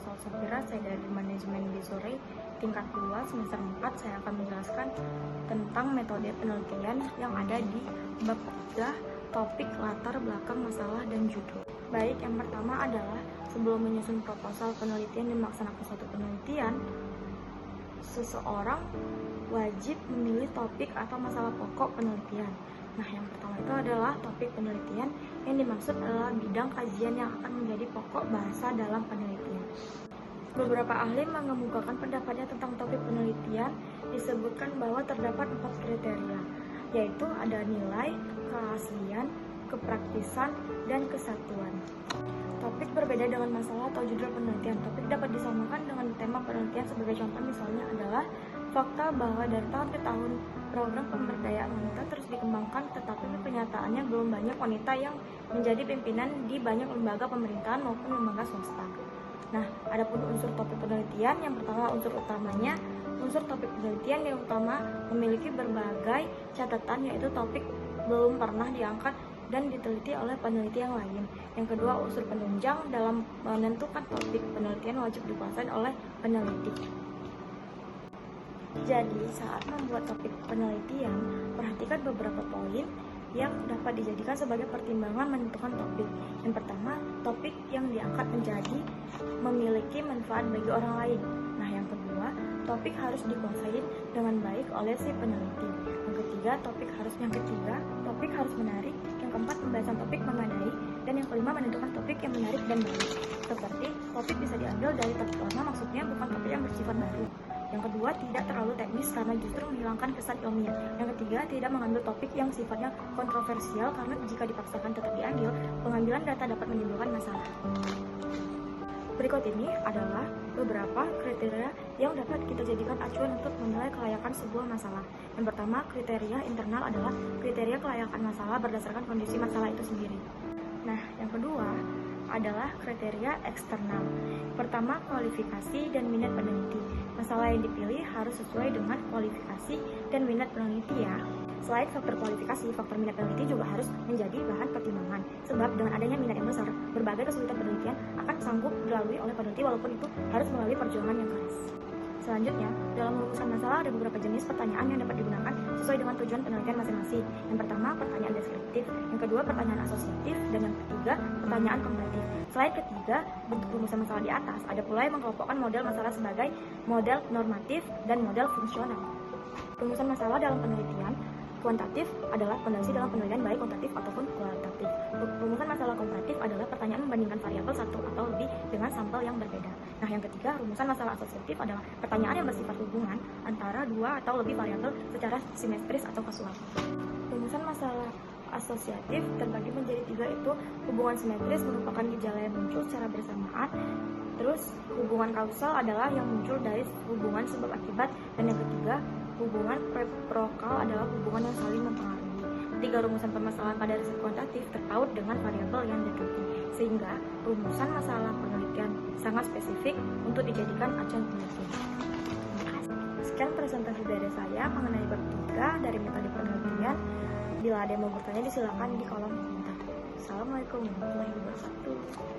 Proposal Safira, saya dari Manajemen Bisore tingkat 2 semester 4. Saya akan menjelaskan tentang metode penelitian yang ada di bab 3, topik latar belakang masalah dan judul. Baik, yang pertama adalah sebelum menyusun proposal penelitian dan melaksanakan suatu penelitian, seseorang wajib memilih topik atau masalah pokok penelitian. Nah, yang pertama itu adalah topik penelitian. Yang dimaksud adalah bidang kajian yang akan menjadi pokok bahasa dalam penelitian. Beberapa ahli mengemukakan pendapatnya tentang topik penelitian. Disebutkan bahwa terdapat 4 kriteria, yaitu ada nilai, keaslian, kepraktisan, dan kesatuan. Topik berbeda dengan masalah atau judul penelitian. Topik dapat disamakan dengan tema penelitian. Sebagai contoh misalnya adalah fakta bahwa dari tahun ke tahun program pemberdayaan wanita terus dikembangkan, tetapi kenyataannya belum banyak wanita yang menjadi pimpinan di banyak lembaga pemerintahan maupun lembaga swasta. Nah, adapun unsur topik penelitian, yang pertama unsur utamanya, unsur topik penelitian yang utama memiliki berbagai catatan, yaitu topik belum pernah diangkat dan diteliti oleh peneliti yang lain. Yang kedua, unsur penunjang dalam menentukan topik penelitian wajib dikuasai oleh peneliti. Jadi, saat membuat topik penelitian, perhatikan beberapa poin yang dapat dijadikan sebagai pertimbangan menentukan topik. Yang pertama, topik yang diangkat menjadi memiliki manfaat bagi orang lain. Nah, yang kedua, topik harus dikuasai dengan baik oleh si peneliti. Yang ketiga, topik harus menarik. Yang keempat, pembahasan topik memadai. Dan yang kelima, menentukan topik yang menarik dan baru. Seperti topik bisa diambil dari topik lama, maksudnya bukan topik yang bersifat baru. Yang kedua, tidak terlalu teknis karena justru menghilangkan kesan ilmiah. Yang ketiga, tidak mengambil topik yang sifatnya kontroversial karena jika dipaksakan tetap diambil, pengambilan data dapat menimbulkan masalah. Berikut ini adalah beberapa kriteria yang dapat kita jadikan acuan untuk menilai kelayakan sebuah masalah. Yang pertama, kriteria internal adalah kriteria kelayakan masalah berdasarkan kondisi masalah itu sendiri. Nah, yang kedua adalah kriteria eksternal. Pertama, kualifikasi dan minat peneliti. Masalah yang dipilih harus sesuai dengan kualifikasi dan minat peneliti ya. Selain faktor kualifikasi, faktor minat peneliti juga harus menjadi bahan pertimbangan. Sebab dengan adanya minat yang besar, berbagai kesulitan penelitian akan sanggup dilalui oleh peneliti walaupun itu harus melalui perjuangan yang keras. Selanjutnya, dalam merumuskan masalah ada beberapa jenis pertanyaan yang dapat digunakan sesuai dengan tujuan penelitian masing-masing. Yang pertama, pertanyaan deskriptif. Yang kedua, pertanyaan asosiatif. Dan yang ketiga, pertanyaan komparatif. Selain ketiga bentuk rumusan masalah di atas, ada pula yang mengelompokkan model masalah sebagai model normatif dan model fungsional. Rumusan masalah dalam penelitian kuantitatif adalah kondisi dalam penelitian baik kuantitatif ataupun kualitatif. Rumusan masalah komparatif adalah pertanyaan membandingkan variabel satu atau lebih dengan sampel yang berbeda. Nah, yang ketiga, rumusan masalah asosiatif adalah pertanyaan yang bersifat hubungan antara dua atau lebih variabel secara simetris atau kasual. Rumusan masalah asosiatif terbagi menjadi 3, itu hubungan simetris merupakan gejala yang muncul secara bersamaan. Terus hubungan kausal adalah yang muncul dari hubungan sebab akibat, dan yang ketiga, hubungan reciprokal adalah hubungan yang saling mempengaruhi. 3 rumusan permasalahan pada riset kuantitatif terpaut dengan variabel yang diteliti, sehingga rumusan masalah penelitian sangat spesifik untuk dijadikan acuan penelitian. Sekian presentasi dari saya mengenai bab 3 dari metode penelitian. Bila ada yang mau bertanya, silakan di kolom komentar. Assalamualaikum warahmatullahi wabarakatuh.